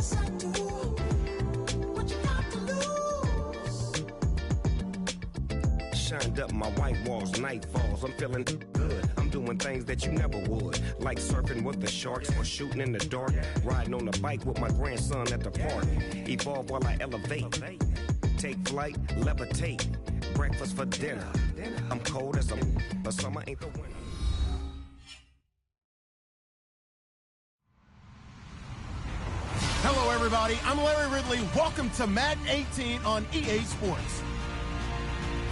Yes, I do. What you got to lose? Shined up my white walls, night falls. I'm feeling good. I'm doing things that you never would, like surfing with the sharks or shooting in the dark, riding on a bike with my grandson at the park. Evolve while I elevate, take flight, levitate, breakfast for dinner. I'm cold as but summer ain't the winter. Hello, everybody. I'm Larry Ridley. Welcome to Madden 18 on EA Sports.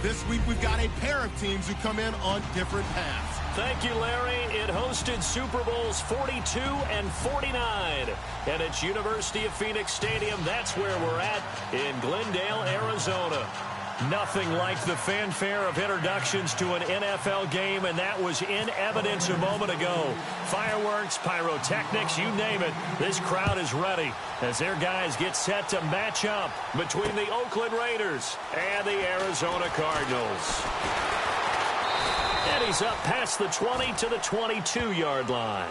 This week, we've got a pair of teams who come in on different paths. Thank you, Larry. It hosted Super Bowls 42 and 49. And it's University of Phoenix Stadium. That's where we're at in Glendale, Arizona. Nothing like the fanfare of introductions to an NFL game, and that was in evidence a moment ago. Fireworks, pyrotechnics, you name it. This crowd is ready as their guys get set to match up between the Oakland Raiders and the Arizona Cardinals. And he's up past the 20 to the 22-yard line.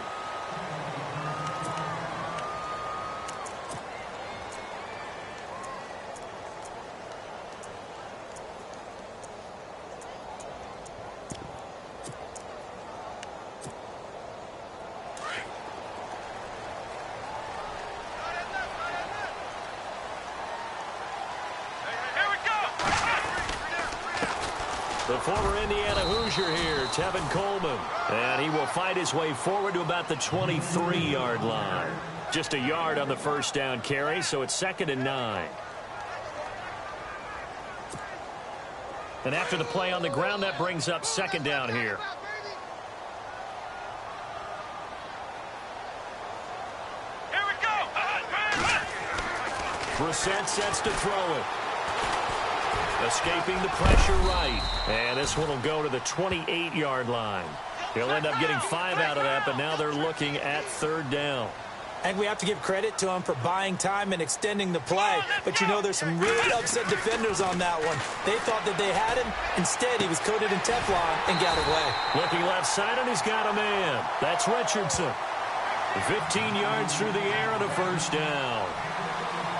The former Indiana Hoosier here, Tevin Coleman. And he will fight his way forward to about the 23-yard line. Just a yard on the first down carry, so it's 2nd and 9. And after the play on the ground, that brings up 2nd down here. Here we go. Brissett sets to throw it. Escaping the pressure right. And this one will go to the 28-yard line. He'll end up getting 5 out of that, but now they're looking at 3rd down. I think we have to give credit to him for buying time and extending the play. But, you know, there's some really upset defenders on that one. They thought that they had him. Instead, he was coated in Teflon and got away. Looking left side, and he's got a man. That's Richardson. 15 yards through the air and a first down.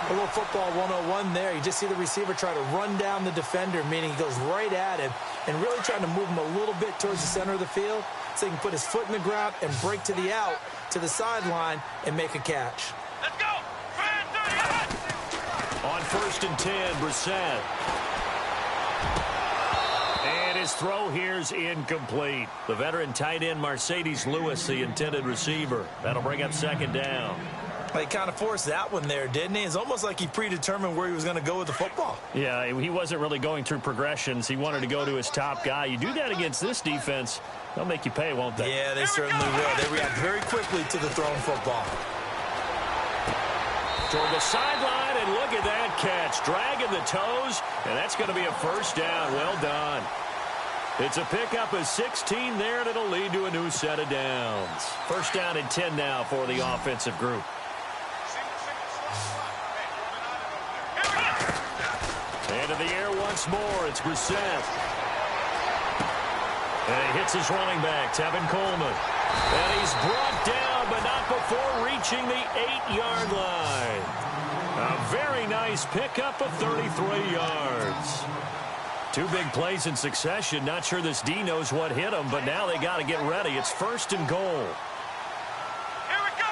A little football 101 there. You just see the receiver try to run down the defender, meaning he goes right at him and really trying to move him a little bit towards the center of the field so he can put his foot in the ground and break to the out, to the sideline, and make a catch. Let's go. On 1st and 10, Brissett. And his throw here's incomplete. The veteran tight end, Mercedes Lewis, the intended receiver. That'll bring up 2nd down. He kind of forced that one there, didn't he? It's almost like he predetermined where he was going to go with the football. Yeah, he wasn't really going through progressions. He wanted to go to his top guy. You do that against this defense, they'll make you pay, won't they? Yeah, they certainly will. They react very quickly to the thrown football. Toward the sideline, and look at that catch. Dragging the toes, and that's going to be a first down. Well done. It's a pickup of 16 there, and it'll lead to a new set of downs. First down and 10 now for the offensive group. Into the air once more. It's Brissett. And he hits his running back, Tevin Coleman. And he's brought down, but not before reaching the 8-yard line. A very nice pickup of 33 yards. 2 big plays in succession. Not sure this D knows what hit him, but now they got to get ready. It's 1st and goal. Here we go.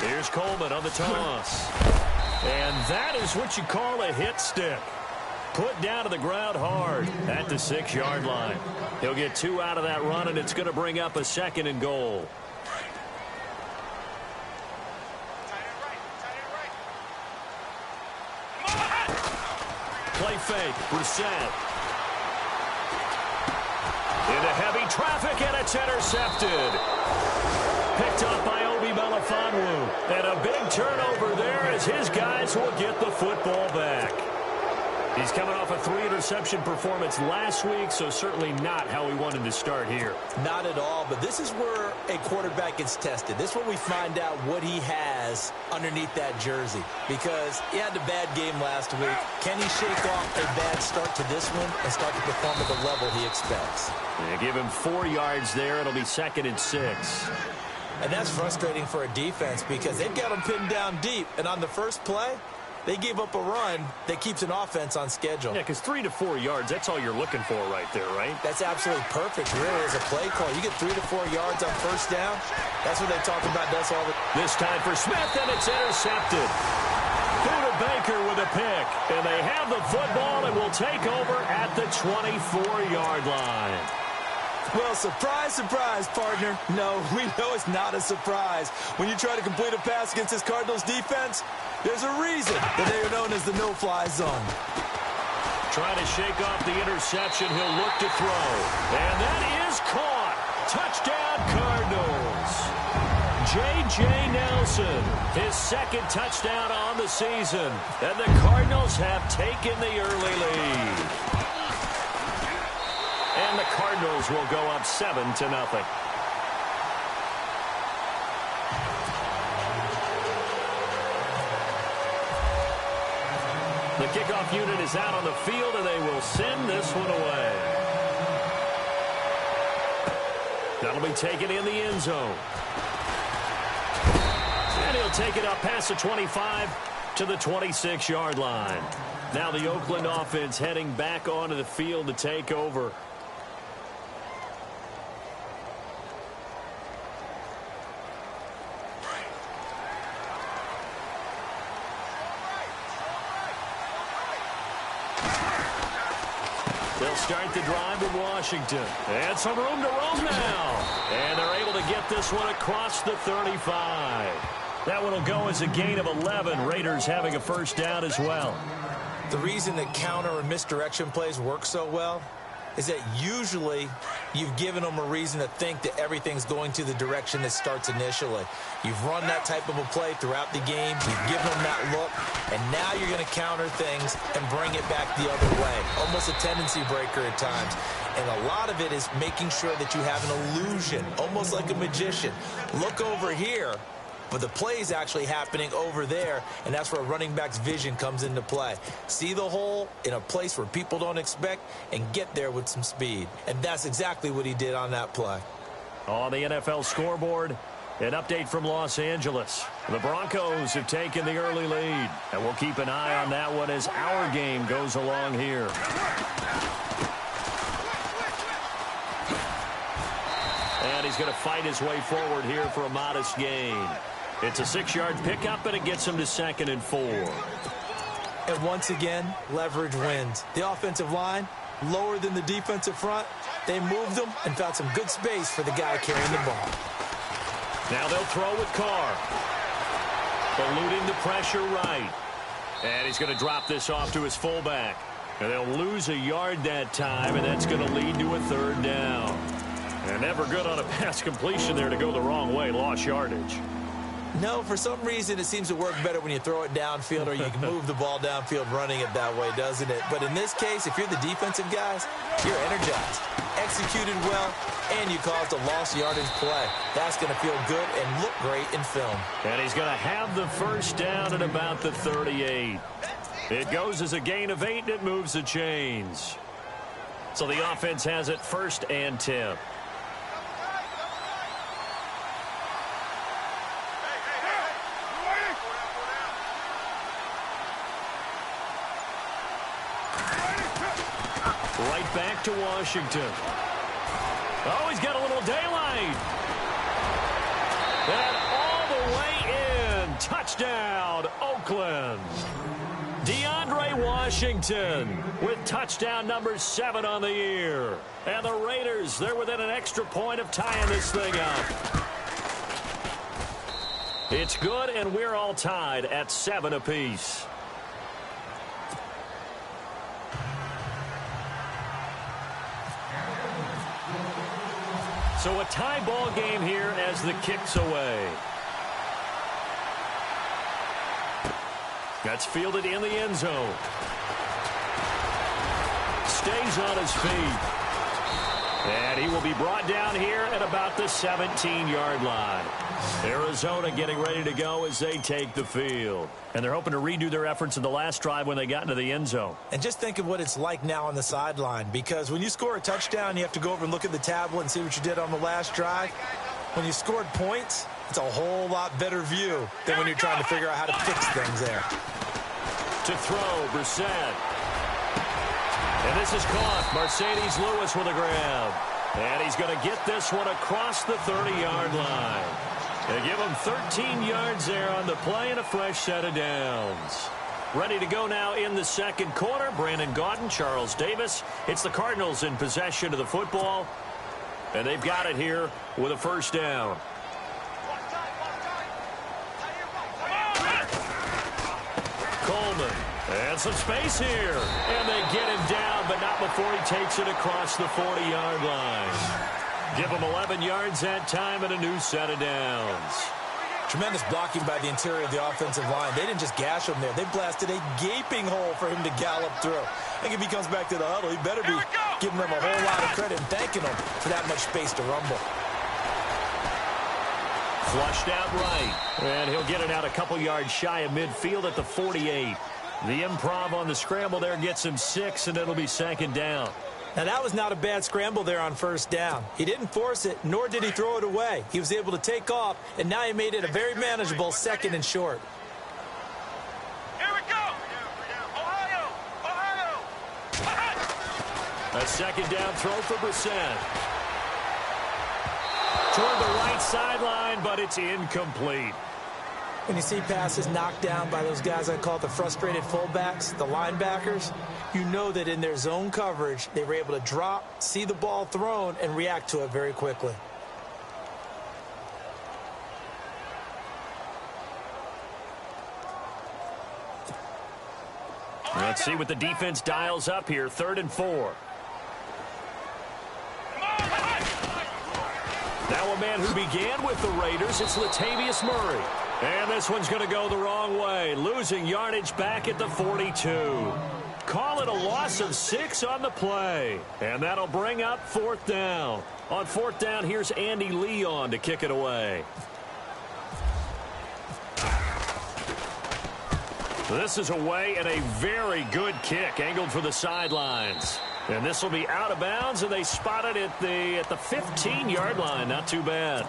Here's Coleman on the toss. And that is what you call a hit stick. Put down to the ground hard at the 6-yard line. He'll get 2 out of that run, and it's going to bring up a 2nd and goal. Play fake, Brissett. Into heavy traffic, and it's intercepted. Picked up by Obi Melifonwu. And a big turnover there as his guys will get the football back. He's coming off a 3-interception performance last week, so certainly not how he wanted to start here. Not at all, but this is where a quarterback gets tested. This is where we find out what he has underneath that jersey, because he had a bad game last week. Can he shake off a bad start to this one and start to perform at the level he expects? They give him 4 yards there. It'll be 2nd and 6. And that's frustrating for a defense because they've got them pinned down deep. And on the first play, they gave up a run that keeps an offense on schedule. Yeah, because 3 to 4 yards, that's all you're looking for right there, right? That's absolutely perfect, really, as a play call. You get 3 to 4 yards on first down. That's what they talk about. Does all the This time for Smith, and it's intercepted. Buda Baker with a pick. And they have the football and will take over at the 24-yard line. Well, surprise, surprise, partner. No, we know it's not a surprise. When you try to complete a pass against this Cardinals defense, there's a reason that they are known as the no-fly zone. Trying to shake off the interception. He'll look to throw. And that is caught. Touchdown, Cardinals. J.J. Nelson, his second touchdown on the season. And the Cardinals have taken the early lead. And the Cardinals will go up 7-0. The kickoff unit is out on the field, and they will send this one away. That'll be taken in the end zone. And he'll take it up past the 25 to the 26-yard line. Now the Oakland offense heading back onto the field to take over. They'll start the drive with Washington. And some room to roam now. And they're able to get this one across the 35. That one will go as a gain of 11. Raiders having a first down as well. The reason that counter and misdirection plays work so well is that usually you've given them a reason to think that everything's going to the direction it starts initially. You've run that type of a play throughout the game. You've given them that look, and now you're going to counter things and bring it back the other way. Almost a tendency breaker at times. And a lot of it is making sure that you have an illusion, almost like a magician. Look over here. But the play is actually happening over there, and that's where a running back's vision comes into play. See the hole in a place where people don't expect and get there with some speed. And that's exactly what he did on that play. On the NFL scoreboard, an update from Los Angeles. The Broncos have taken the early lead, and we'll keep an eye on that one as our game goes along here. And he's going to fight his way forward here for a modest gain. It's a 6-yard pickup, and it gets him to 2nd and 4. And once again, leverage wins. The offensive line, lower than the defensive front. They moved them and found some good space for the guy carrying the ball. Now they'll throw with Carr. Eluding the pressure right. And he's going to drop this off to his fullback. And they'll lose a yard that time, and that's going to lead to a 3rd down. And never good on a pass completion there to go the wrong way. Lost yardage. No, for some reason it seems to work better when you throw it downfield or you can move the ball downfield running it that way, doesn't it? But in this case, if you're the defensive guys, you're energized, executed well, and you caused a lost yardage play. That's going to feel good and look great in film. And he's going to have the first down at about the 38. It goes as a gain of 8, and it moves the chains. So the offense has it 1st and 10. Right back to Washington. Oh, he's got a little daylight. And all the way in. Touchdown, Oakland. DeAndre Washington with touchdown number 7 on the year. And the Raiders, they're within an extra point of tying this thing up. It's good, and we're all tied at 7 apiece. So a tie ball game here as the kick's away. That's fielded in the end zone. Stays on his feet. And he will be brought down here at about the 17-yard line. Arizona getting ready to go as they take the field. And they're hoping to redo their efforts in the last drive when they got into the end zone. And just think of what it's like now on the sideline, because when you score a touchdown, you have to go over and look at the tablet and see what you did on the last drive. When you scored points, It's a whole lot better view than when you're trying to figure out how to fix things there. To throw, Brissett. And this is caught. Mercedes Lewis with a grab. And he's going to get this one across the 30-yard line. They give him 13 yards there on the play and a fresh set of downs. Ready to go now in the second quarter. Brandon Gaudin, Charles Davis. It's the Cardinals in possession of the football. And they've got it here with a first down. Coleman. And some space here. And they get him down, but not before he takes it across the 40-yard line. Give him 11 yards that time and a new set of downs. Tremendous blocking by the interior of the offensive line. They didn't just gash him there. They blasted a gaping hole for him to gallop through. I think if he comes back to the huddle, he better be giving them a whole lot of credit and thanking them for that much space to rumble. Flushed out right. And he'll get it out a couple yards shy of midfield at the 48. The improv on the scramble there gets him 6, and it'll be second down. Now, that was not a bad scramble there on first down. He didn't force it, nor did he throw it away. He was able to take off, and now he made it a very manageable second and short. Here we go. Ohio. A second down throw for Brissett. Toward the right sideline, but it's incomplete. When you see passes knocked down by those guys I call the frustrated fullbacks, the linebackers, you know that in their zone coverage, they were able to drop, see the ball thrown, and react to it very quickly. Let's see what the defense dials up here. 3rd and 4. Now a man who began with the Raiders, it's Latavius Murray. And this one's going to go the wrong way, losing yardage back at the 42. Call it a loss of 6 on the play. And that'll bring up 4th down. On 4th down, here's Andy Leon to kick it away. This is away and a very good kick, angled for the sidelines. And this will be out of bounds, and they spot it at the 15-yard line. Not too bad.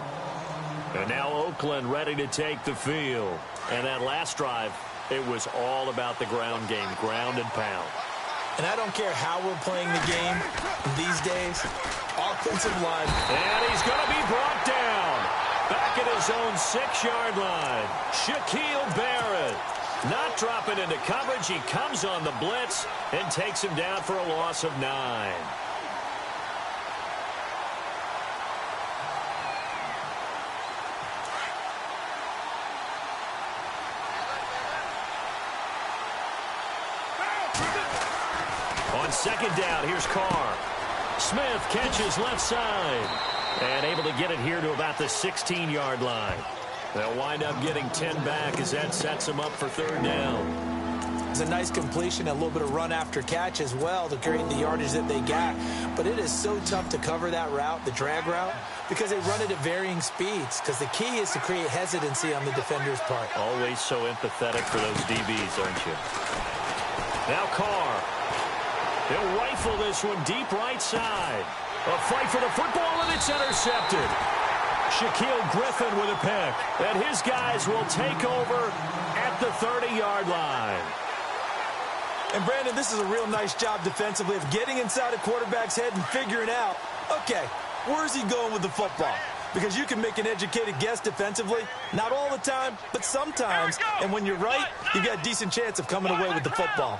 And now Oakland ready to take the field. And that last drive, it was all about the ground game, ground and pound. And I don't care how we're playing the game these days. Offensive line. And he's going to be brought down. Back at his own 6-yard line. Shaquille Barrett. Not dropping into coverage. He comes on the blitz and takes him down for a loss of 9. On 2nd down, here's Carr. Smith catches left side. And able to get it here to about the 16-yard line. They'll wind up getting 10 back as that sets them up for 3rd down. It's a nice completion, a little bit of run after catch as well to create the yardage that they got. But it is so tough to cover that route, the drag route, because they run it at varying speeds. Because the key is to create hesitancy on the defender's part. Always so empathetic for those DBs, aren't you? Now Carr. He'll rifle this one deep right side. A fight for the football, and it's intercepted. Shaquille Griffin with a pick. And his guys will take over at the 30-yard line. And, Brandon, this is a real nice job defensively of getting inside a quarterback's head and figuring out, okay, where's he going with the football? Because you can make an educated guess defensively, not all the time, but sometimes. And when you're right, you've got a decent chance of coming away with the football.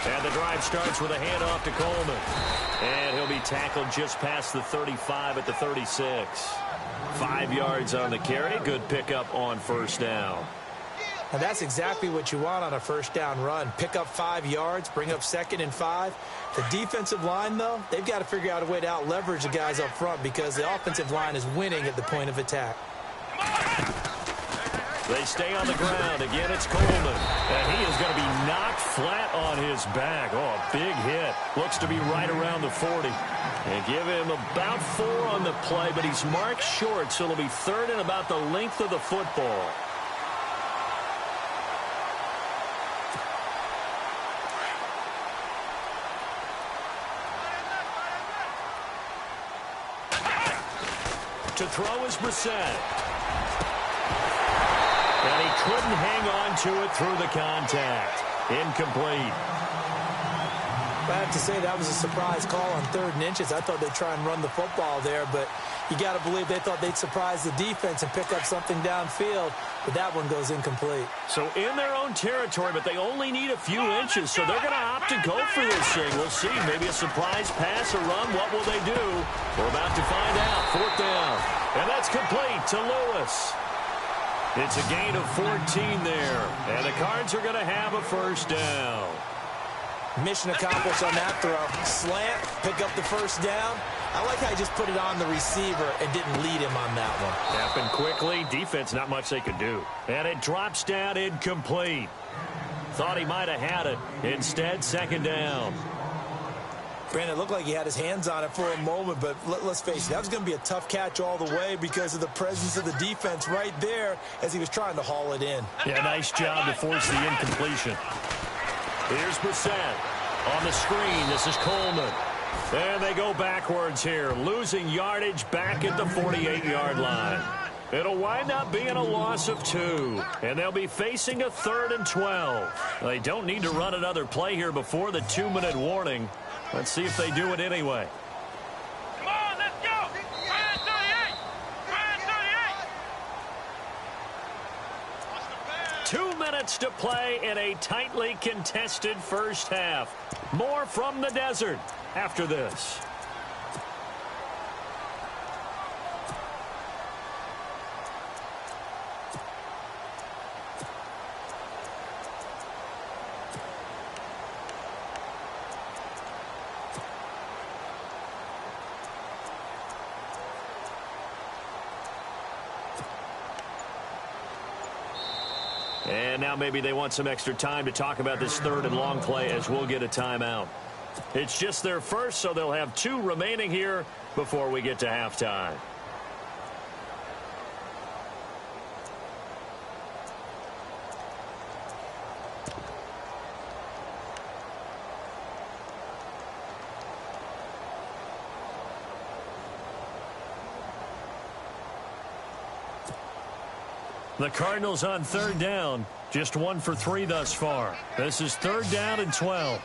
And the drive starts with a handoff to Coleman. And he'll be tackled just past the 35 at the 36. 5 yards on the carry. Good pickup on 1st down. And that's exactly what you want on a 1st down run. Pick up 5 yards, bring up 2nd and 5. The defensive line, though, they've got to figure out a way to out-leverage the guys up front because the offensive line is winning at the point of attack. They stay on the ground. Again, it's Coleman. And he is going to be knocked flat on his back. Oh, a big hit. Looks to be right around the 40. And give him about 4 on the play, but he's marked short, so it'll be 3rd and about the length of the football. To throw is Brissett. And he couldn't hang on to it through the contact. Incomplete. I have to say that was a surprise call on 3rd and inches. I thought they'd try and run the football there, but you got to believe they thought they'd surprise the defense and pick up something downfield, but that one goes incomplete. So in their own territory, but they only need a few inches, so they're going to opt to go for this thing. We'll see. Maybe a surprise pass or run. What will they do? We're about to find out. 4th down. And that's complete to Lewis. It's a gain of 14 there, and the Cards are going to have a 1st down. Mission accomplished on that throw. Slant, pick up the 1st down. I like how he just put it on the receiver and didn't lead him on that one. Happened quickly. Defense, not much they could do. And it drops down incomplete. Thought he might have had it. Instead, 2nd down. Brandon, it looked like he had his hands on it for a moment, but let's face it, that was going to be a tough catch all the way because of the presence of the defense right there as he was trying to haul it in. Yeah, nice job to force the incompletion. Here's Brissett on the screen. This is Coleman. And they go backwards here, losing yardage back at the 48-yard line. It'll wind up being a loss of 2, and they'll be facing a 3rd and 12. They don't need to run another play here before the 2-minute warning. Let's see if they do it anyway. Come on, let's go. 2 minutes to play in a tightly contested first half. More from the desert after this. And now maybe they want some extra time to talk about this 3rd and long play as we'll get a timeout. It's just their first, so they'll have 2 remaining here before we get to halftime. The Cardinals on 3rd down. Just 1 for 3 thus far. This is 3rd down and 12.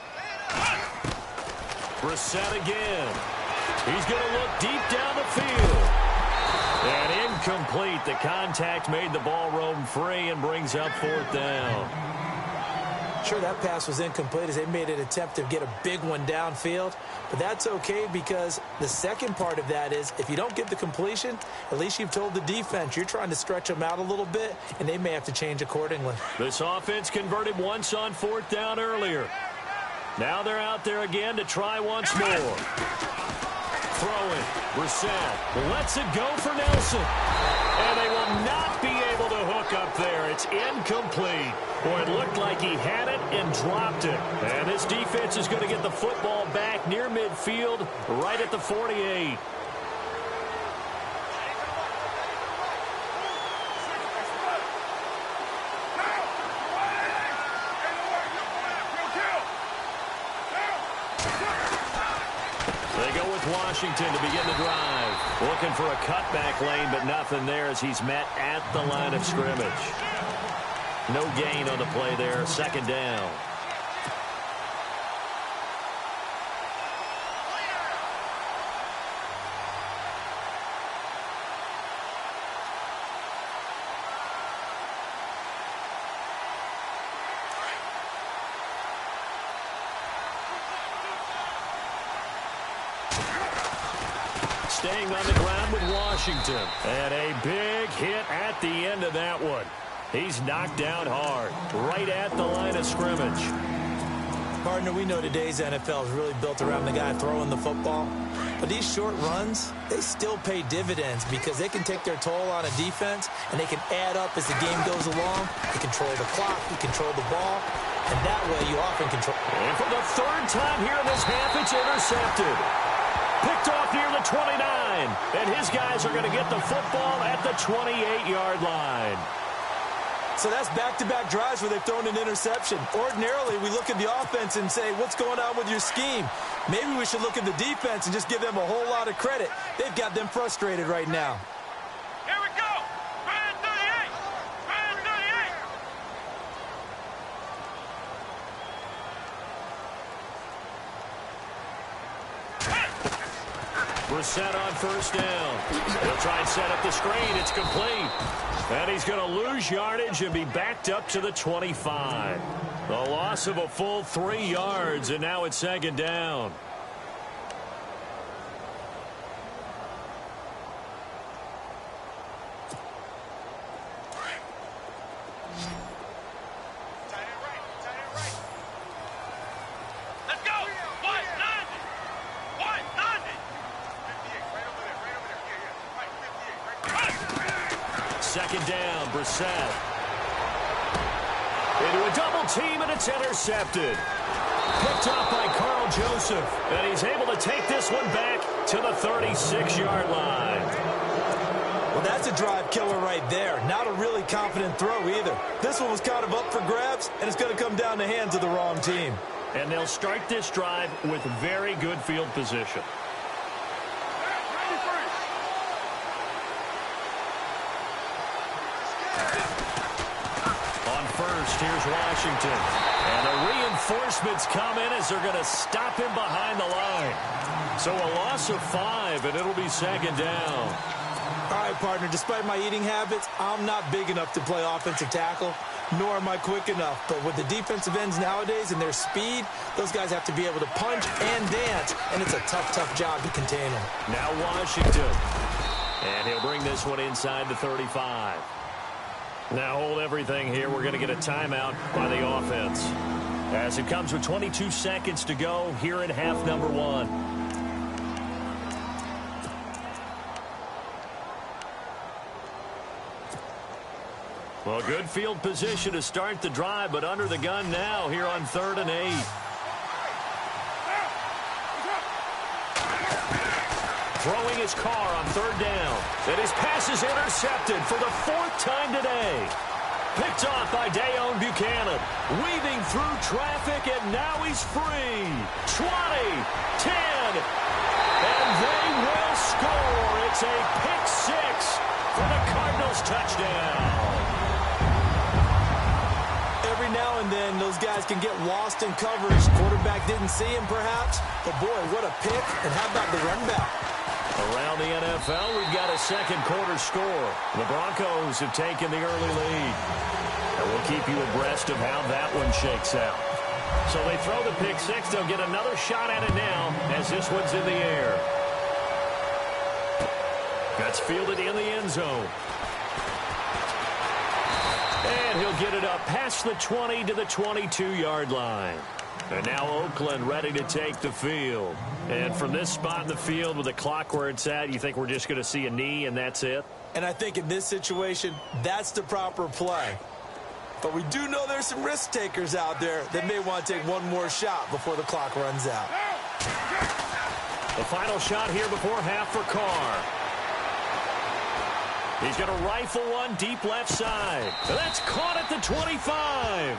Brissett again. He's going to look deep down the field. And incomplete. The contact made the ball roam free and brings up 4th down. Sure, that pass was incomplete as they made an attempt to get a big one downfield, but that's okay because the second part of that is if you don't get the completion, at least you've told the defense you're trying to stretch them out a little bit, and they may have to change accordingly. This offense converted once on 4th down earlier. Now they're out there again to try once more. Throwing. Brissett lets it go for Nelson. And they will not be able to hook up there. It's incomplete. Boy, it looked like he had it and dropped it. And this defense is going to get the football back near midfield, right at the 48. They go with Washington to begin the drive. Looking for a cutback lane, but nothing there as he's met at the line of scrimmage. No gain on the play there. 2nd down. Staying on the ground with Washington. And a big hit at the end of that one. He's knocked down hard, right at the line of scrimmage. Partner, we know today's NFL is really built around the guy throwing the football. But these short runs, they still pay dividends because they can take their toll on a defense and they can add up as the game goes along. They control the clock, they control the ball, and that way you often control. And for the 3rd time here in this half, it's intercepted. Picked off near the 29, and his guys are going to get the football at the 28-yard line. So that's back-to-back drives where they've thrown an interception. Ordinarily, we look at the offense and say, what's going on with your scheme? Maybe we should look at the defense and just give them a whole lot of credit. They've got them frustrated right now. Brissett on first down. He'll try and set up the screen. It's complete. And he's going to lose yardage and be backed up to the 25. The loss of a full 3 yards, and now it's second down. Second down, Brissett. Into a double team, and it's intercepted. Picked up by Carl Joseph, and he's able to take this one back to the 36-yard line. Well, that's a drive killer right there. Not a really confident throw either. This one was kind of up for grabs, and it's going to come down the hands of the wrong team. And they'll start this drive with very good field position. Here's Washington. And the reinforcements come in as they're going to stop him behind the line. So a loss of 5, and it'll be second down. All right, partner, despite my eating habits, I'm not big enough to play offensive tackle, nor am I quick enough. But with the defensive ends nowadays and their speed, those guys have to be able to punch and dance, and it's a tough, tough job to contain them. Now Washington. And he'll bring this one inside the 35. Now hold everything here. We're going to get a timeout by the offense. As it comes with 22 seconds to go here in half number 1. Well, good field position to start the drive, but under the gun now here on 3rd and 8. Throwing his car on 3rd down. And his pass is intercepted for the 4th time today. Picked off by Dayon Buchanan. Weaving through traffic, and now he's free. 20, 10, and they will score. It's a pick 6 for the Cardinals touchdown. Every now and then, those guys can get lost in coverage. Quarterback didn't see him, perhaps. But, boy, what a pick. And how about the run back? Around the NFL, we've got a second quarter score. The Broncos have taken the early lead. And we'll keep you abreast of how that one shakes out. So they throw the pick 6. They'll get another shot at it now as this one's in the air. That's fielded in the end zone. And he'll get it up past the 20 to the 22-yard line. And now Oakland ready to take the field. And from this spot in the field with the clock where it's at, you think we're just going to see a knee and that's it? And I think in this situation, that's the proper play. But we do know there's some risk takers out there that may want to take one more shot before the clock runs out. The final shot here before half for Carr. He's going to rifle one deep left side. That's caught at the 25.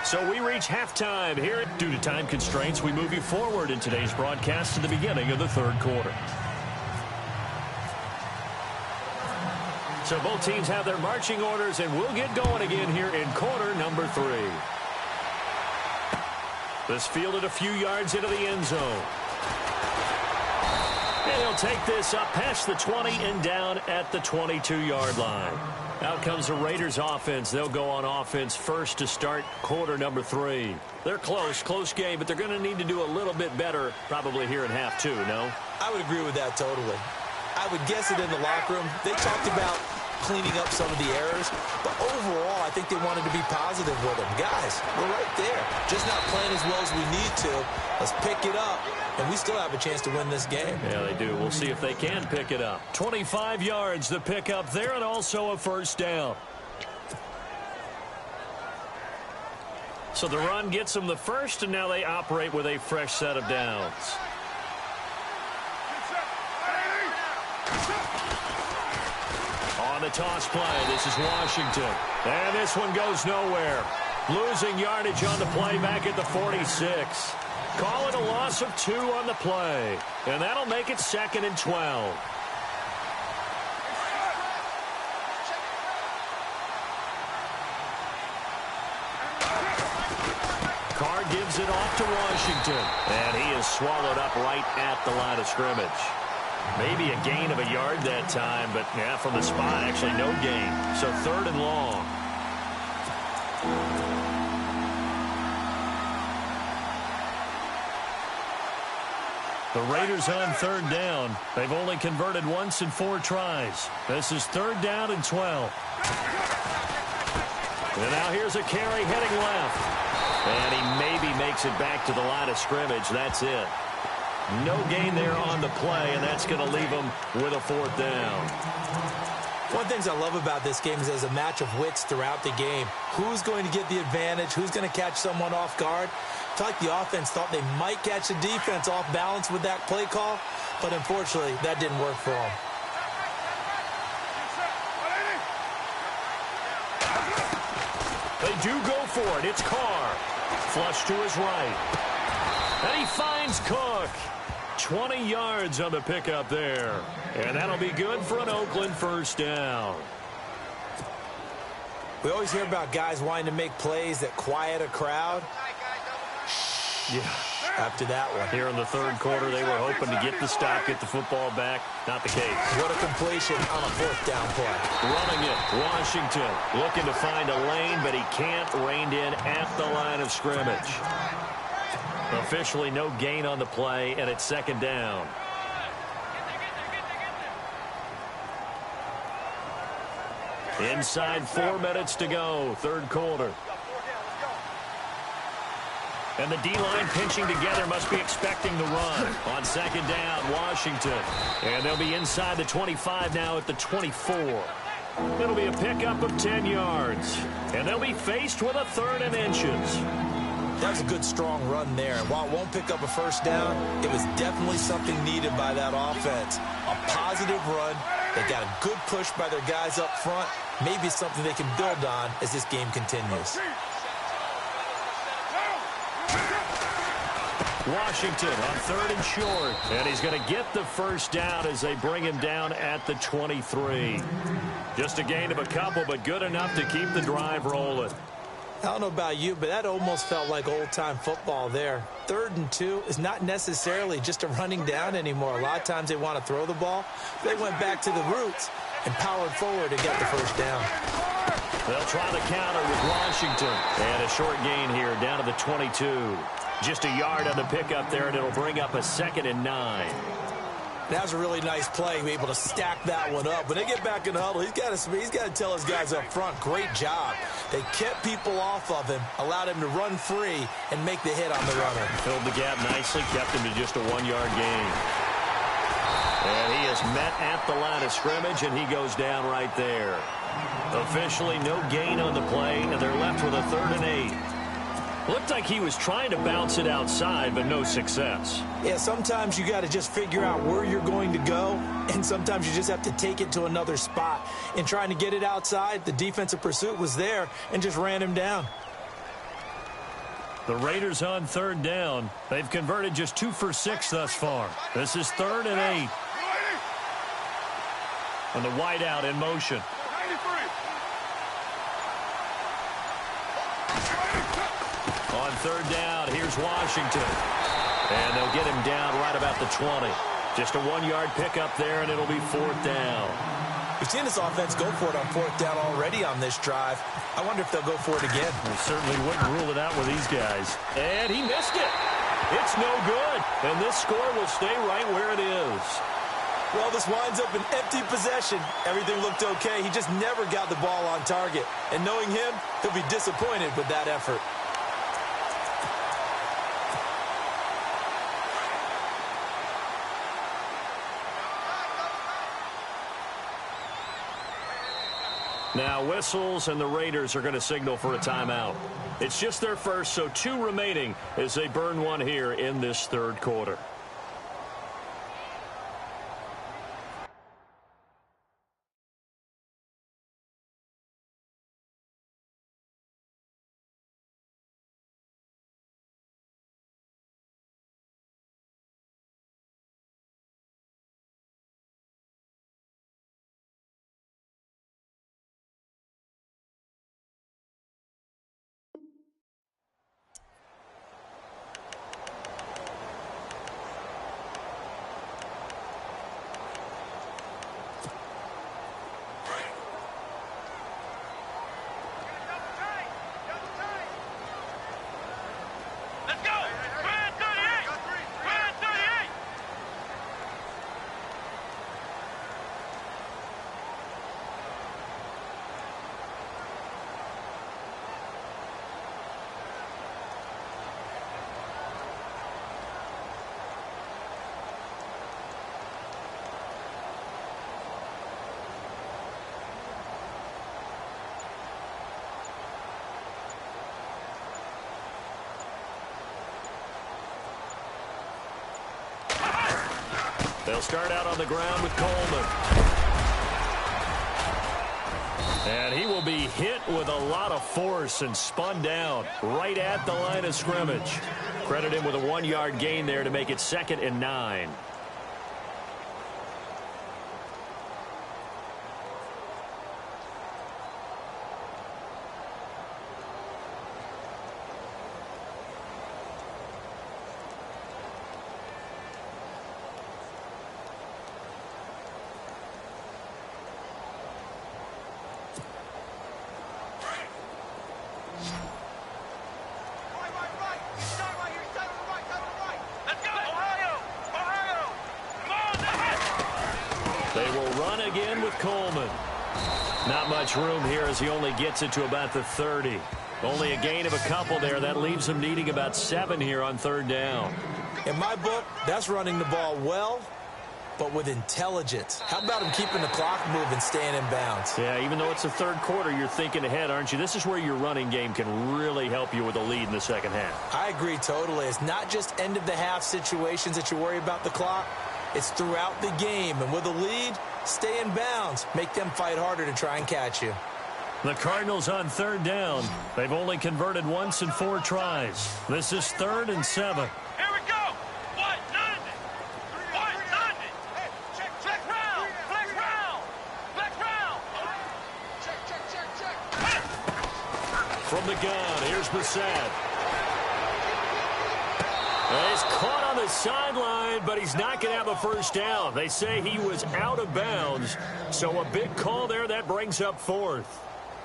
So we reach halftime here. Due to time constraints, we move you forward in today's broadcast to the beginning of the 3rd quarter. So both teams have their marching orders, and we'll get going again here in quarter number 3. This fielded a few yards into the end zone. And he'll take this up past the 20 and down at the 22-yard line. Out comes the Raiders offense. They'll go on offense first to start quarter number 3. They're close game, but they're going to need to do a little bit better probably here in half 2, no? I would agree with that totally. I would guess it in the locker room. They talked about cleaning up some of the errors, but overall, I think they wanted to be positive with them. Guys, we're right there. Just not playing as well as we need to. Let's pick it up, and we still have a chance to win this game. Yeah, they do. We'll see if they can pick it up. 25 yards to pick up there, and also a first down. So the run gets them the first, and now they operate with a fresh set of downs. On the toss play, this is Washington. And this one goes nowhere. Losing yardage on the play back at the 46. Call it a loss of 2 on the play. And that'll make it 2nd and 12. Carr gives it off to Washington. And he is swallowed up right at the line of scrimmage. Maybe a gain of a yard that time, but yeah, from the spot, actually no gain. So 3rd and long. The Raiders on 3rd down. They've only converted once in 4 tries. This is 3rd down and 12. And now here's a carry heading left. And he maybe makes it back to the line of scrimmage. That's it. No gain there on the play, and that's going to leave him with a 4th down. One of the things I love about this game is there's a match of wits throughout the game. Who's going to get the advantage? Who's going to catch someone off guard? I feel like the offense thought they might catch the defense off balance with that play call, but unfortunately, that didn't work for them. They do go for it. It's Carr. Flush to his right. And he finds Cook. 20 yards on the pickup there. And that'll be good for an Oakland 1st down. We always hear about guys wanting to make plays that quiet a crowd. Yeah. After that one. Here in the 3rd quarter, they were hoping to get the stop, get the football back. Not the case. What a completion on a 4th down play. Running it, Washington looking to find a lane, but he can't. Reined in at the line of scrimmage. Officially no gain on the play, and it's 2nd down. Inside 4 minutes to go, 3rd quarter. And the D-line pinching together, must be expecting the run. On 2nd down, Washington. And they'll be inside the 25 now at the 24. It'll be a pickup of 10 yards. And they'll be faced with a 3rd and inches. That was a good, strong run there. And while it won't pick up a 1st down, it was definitely something needed by that offense. A positive run. They got a good push by their guys up front. Maybe something they can build on as this game continues. Washington on 3rd and short. And he's going to get the 1st down as they bring him down at the 23. Just a gain of a couple, but good enough to keep the drive rolling. I don't know about you, but that almost felt like old-time football there. 3rd and 2 is not necessarily just a running down anymore. A lot of times they want to throw the ball. They went back to the roots and powered forward to get the 1st down. They'll try the counter with Washington. And a short gain here down to the 22. Just a yard on the pickup there, and it'll bring up a 2nd and 9. That was a really nice play, be able to stack that one up. When they get back in the huddle, he's got to tell his guys up front, great job. They kept people off of him, allowed him to run free, and make the hit on the runner. Filled the gap nicely, kept him to just a 1-yard gain. And he is met at the line of scrimmage, and he goes down right there. Officially no gain on the play, and they're left with a 3rd and 8. Looked like he was trying to bounce it outside, but no success. Yeah, sometimes you got to just figure out where you're going to go, and sometimes you just have to take it to another spot. In trying to get it outside, the defensive pursuit was there and just ran him down. The Raiders on 3rd down. They've converted just 2 for 6 thus far. This is 3rd and 8. And the wideout in motion. On 3rd down, here's Washington. And they'll get him down right about the 20. Just a 1-yard pickup there, and it'll be 4th down. We've seen this offense go for it on 4th down already on this drive. I wonder if they'll go for it again. We certainly wouldn't rule it out with these guys. And he missed it. It's no good. And this score will stay right where it is. Well, this winds up an empty possession. Everything looked okay. He just never got the ball on target. And knowing him, he'll be disappointed with that effort. Now whistles, and the Raiders are going to signal for a timeout. It's just their first, so 2 remaining as they burn one here in this 3rd quarter. They'll start out on the ground with Coleman. And he will be hit with a lot of force and spun down right at the line of scrimmage. Credit him with a 1-yard gain there to make it 2nd and 9. They will run again with Coleman. Not much room here as he only gets it to about the 30. Only a gain of a couple there. That leaves him needing about 7 here on 3rd down. In my book, that's running the ball well, but with intelligence. How about him keeping the clock moving, staying in bounds? Yeah, even though it's the 3rd quarter, you're thinking ahead, aren't you? This is where your running game can really help you with a lead in the 2nd half. I agree totally. It's not just end-of-the-half situations that you worry about the clock. It's throughout the game. And with a lead, stay in bounds. Make them fight harder to try and catch you. The Cardinals on 3rd down. They've only converted once in 4 tries. This is 3rd and 7. Here we go. What? Nothing. What? Nothing. Hey, check. Flex round. Flex round. Flex round. Check. From the gun, here's Brissett. He's caught on the sideline, but he's not going to have a 1st down. They say he was out of bounds, so a big call there. That brings up 4th.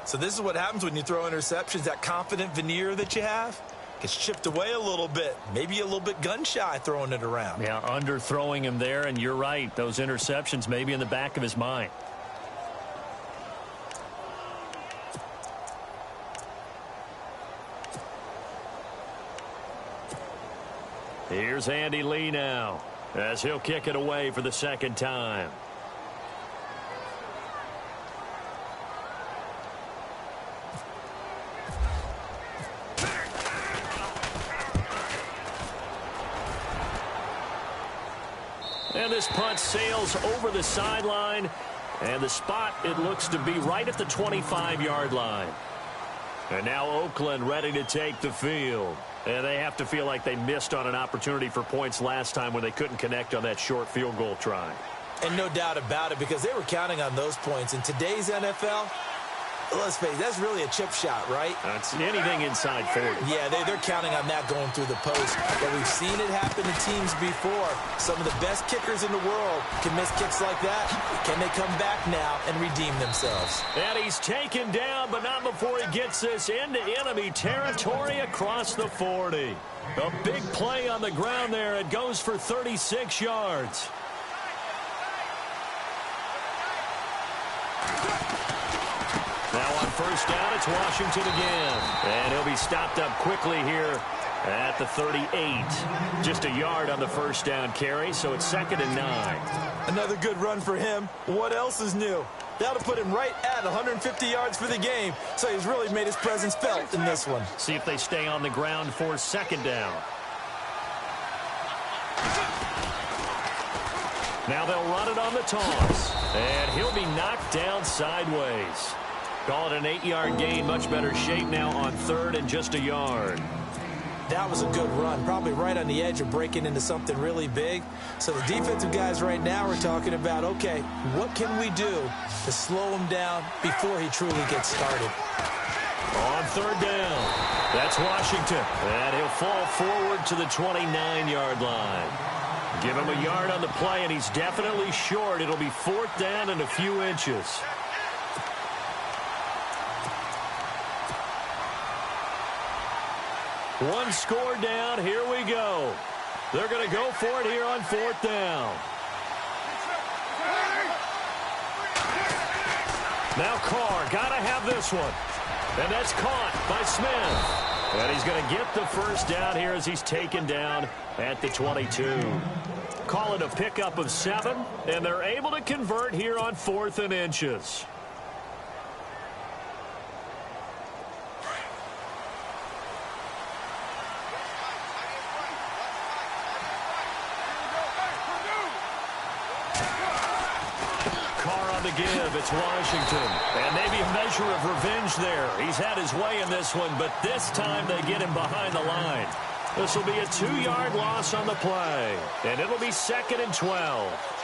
So this is what happens when you throw interceptions. That confident veneer that you have gets chipped away a little bit. Maybe a little bit gun-shy throwing it around. Yeah, underthrowing him there, and you're right. Those interceptions may be in the back of his mind. Here's Andy Lee now as he'll kick it away for the 2nd time. And this punt sails over the sideline, and the spot, it looks to be right at the 25-yard line. And now Oakland ready to take the field. And they have to feel like they missed on an opportunity for points last time when they couldn't connect on that short field goal try. And no doubt about it, because they were counting on those points. In today's NFL, let's face it, that's really a chip shot, right? It's anything inside 40. Yeah, they're counting on that going through the post. But we've seen it happen to teams before. Some of the best kickers in the world can miss kicks like that. Can they come back now and redeem themselves? And he's taken down, but not before he gets this into enemy territory across the 40. A big play on the ground there. It goes for 36 yards. Now on 1st down, it's Washington again. And he'll be stopped up quickly here at the 38. Just a yard on the 1st down carry, so it's 2nd and 9. Another good run for him. What else is new? That'll put him right at 150 yards for the game, so he's really made his presence felt in this one. See if they stay on the ground for 2nd down. Now they'll run it on the toss. And he'll be knocked down sideways. Call it an 8-yard gain. Much better shape now on 3rd and just a yard. That was a good run, probably right on the edge of breaking into something really big. So the defensive guys right now are talking about, okay, what can we do to slow him down before he truly gets started? On 3rd down, that's Washington. And he'll fall forward to the 29-yard line. Give him a yard on the play, and he's definitely short. It'll be 4th down and a few inches. One score down. Here we go. They're going to go for it here on 4th down. Now Carr got to have this one. And that's caught by Smith. And he's going to get the 1st down here as he's taken down at the 22. Call it a pickup of 7, and they're able to convert here on 4th and inches. on the give. It's Washington. And maybe a measure of revenge there. He's had his way in this one, but this time they get him behind the line. This will be a 2-yard loss on the play. And it'll be 2nd and 12.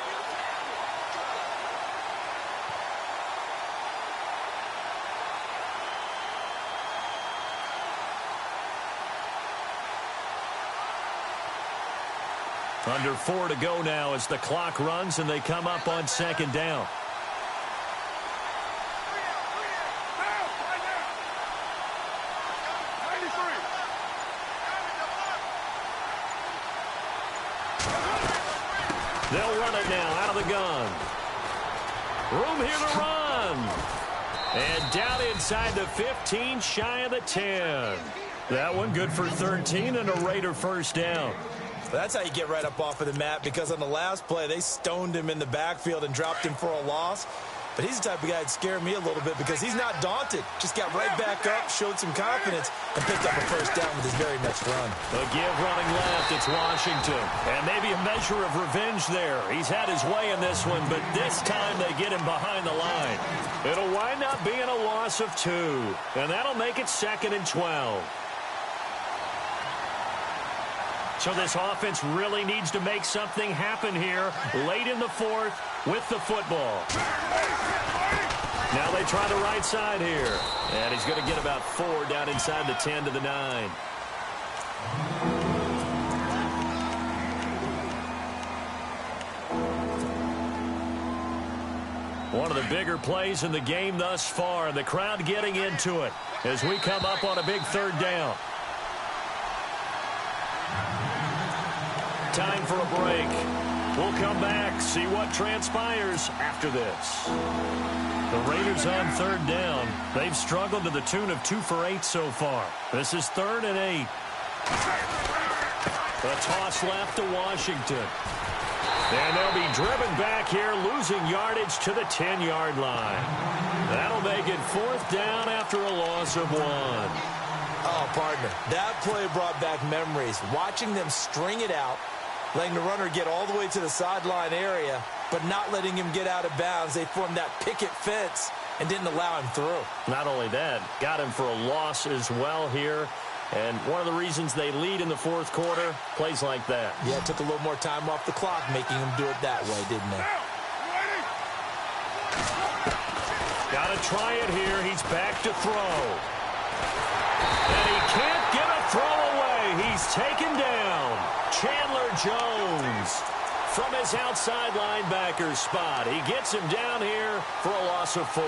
Under 4 to go now as the clock runs and they come up on 2nd down. They'll run it now out of the gun. Room here to run. And down inside the 15, shy of the 10. That one good for 13 and a Raider first down. That's how you get right up off of the mat, because on the last play, they stoned him in the backfield and dropped him for a loss. But he's the type of guy that scared me a little bit because he's not daunted. Just got right back up, showed some confidence, and picked up a first down with his very next run. The give running left, it's Washington. And maybe a measure of revenge there. He's had his way in this one, but this time they get him behind the line. It'll wind up being a loss of 2. And that'll make it 2nd and 12. So this offense really needs to make something happen here late in the 4th with the football. Now they try the right side here. And he's going to get about 4 down inside the 10 to the 9. One of the bigger plays in the game thus far, and the crowd getting into it as we come up on a big 3rd down. Time for a break. We'll come back, see what transpires after this. The Raiders on 3rd down. They've struggled to the tune of 2 for 8 so far. This is 3rd and 8. A toss left to Washington. And they'll be driven back here, losing yardage to the 10-yard line. That'll make it 4th down after a loss of 1. Oh, partner, that play brought back memories. Watching them string it out, letting the runner get all the way to the sideline area, but not letting him get out of bounds. They formed that picket fence and didn't allow him through. Not only that, got him for a loss as well here. And one of the reasons they lead in the 4th quarter, plays like that. Yeah, it took a little more time off the clock, making him do it that way, didn't it? Got to try it here. He's back to throw. And he can't get a throw away. He's taken down. Chandler Jones from his outside linebacker spot. He gets him down here for a loss of 4.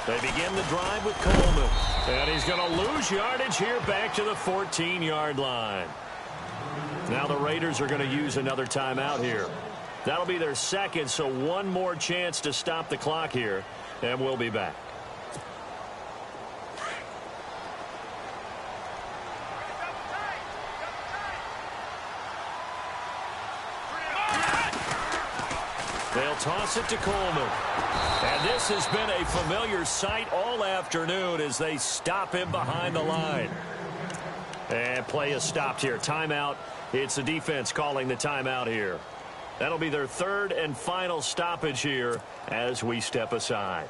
They begin the drive with Coleman. And he's going to lose yardage here back to the 14-yard line. Now the Raiders are going to use another timeout here. That'll be their 2nd, so one more chance to stop the clock here, and we'll be back. They'll toss it to Coleman. And this has been a familiar sight all afternoon as they stop him behind the line. And play is stopped here. Timeout. It's the defense calling the timeout here. That'll be their 3rd and final stoppage here as we step aside.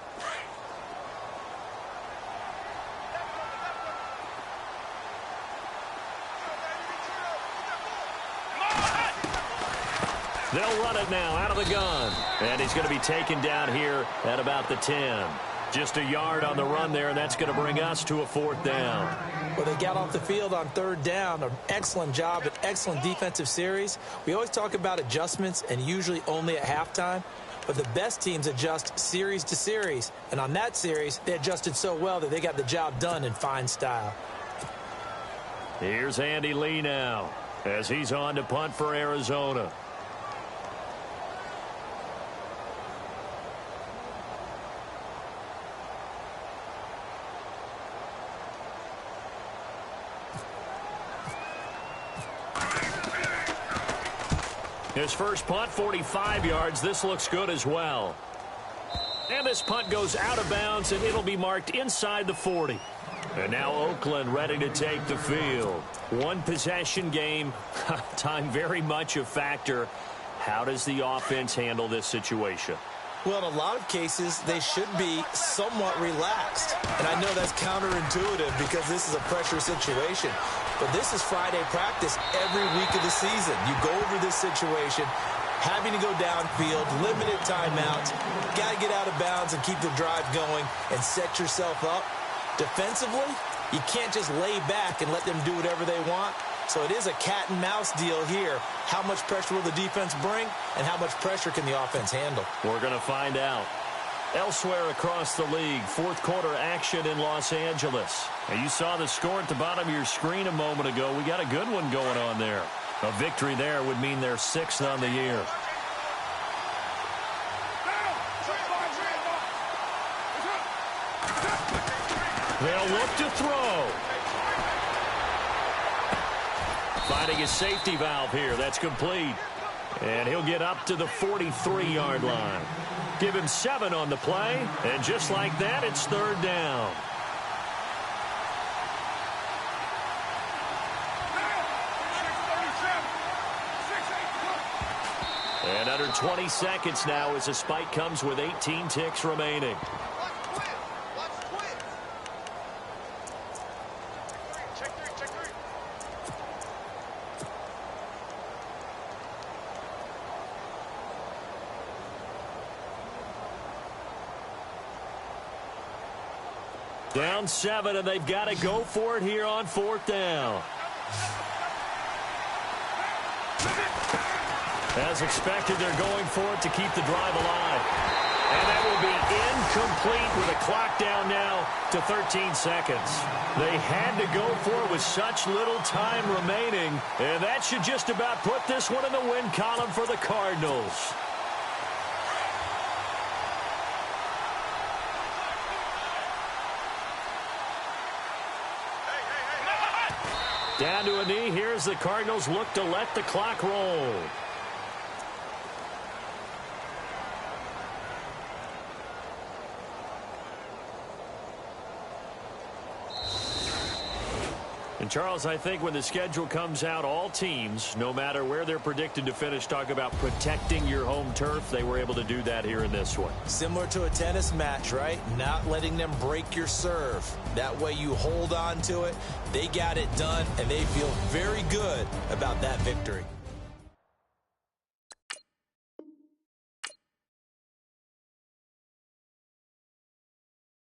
They'll run it now out of the gun. And he's going to be taken down here at about the 10. Just a yard on the run there, and that's going to bring us to a 4th down. Well, they got off the field on 3rd down. An excellent job, an excellent defensive series. We always talk about adjustments, and usually only at halftime. But the best teams adjust series to series. And on that series, they adjusted so well that they got the job done in fine style. Here's Andy Lee now as he's on to punt for Arizona. His first punt, 45 yards. This looks good as well. And this punt goes out of bounds, and it'll be marked inside the 40. And now Oakland ready to take the field. One possession game. Time very much a factor. How does the offense handle this situation? Well, in a lot of cases, they should be somewhat relaxed. And I know that's counterintuitive because this is a pressure situation. But this is Friday practice every week of the season. You go over this situation, having to go downfield, limited timeouts, got to get out of bounds and keep the drive going and set yourself up. Defensively, you can't just lay back and let them do whatever they want. So it is a cat and mouse deal here. How much pressure will the defense bring, and how much pressure can the offense handle? We're going to find out. Elsewhere across the league, fourth quarter action in Los Angeles. Now, you saw the score at the bottom of your screen a moment ago. We got a good one going on there. A victory there would mean they're 6th on the year. They'll look to throw. Finding a safety valve here. That's complete. And he'll get up to the 43-yard line. Give him 7 on the play. And just like that, it's 3rd down. And under 20 seconds now as the spike comes with 18 ticks remaining. Down 7, and they've got to go for it here on 4th down. As expected, they're going for it to keep the drive alive. And that will be incomplete with a clock down now to 13 seconds. They had to go for it with such little time remaining, and that should just about put this one in the win column for the Cardinals. Down to a knee. Here's the Cardinals look to let the clock roll. And, Charles, I think when the schedule comes out, all teams, no matter where they're predicted to finish, talk about protecting your home turf. They were able to do that here in this one. Similar to a tennis match, right? Not letting them break your serve. That way you hold on to it. They got it done, and they feel very good about that victory.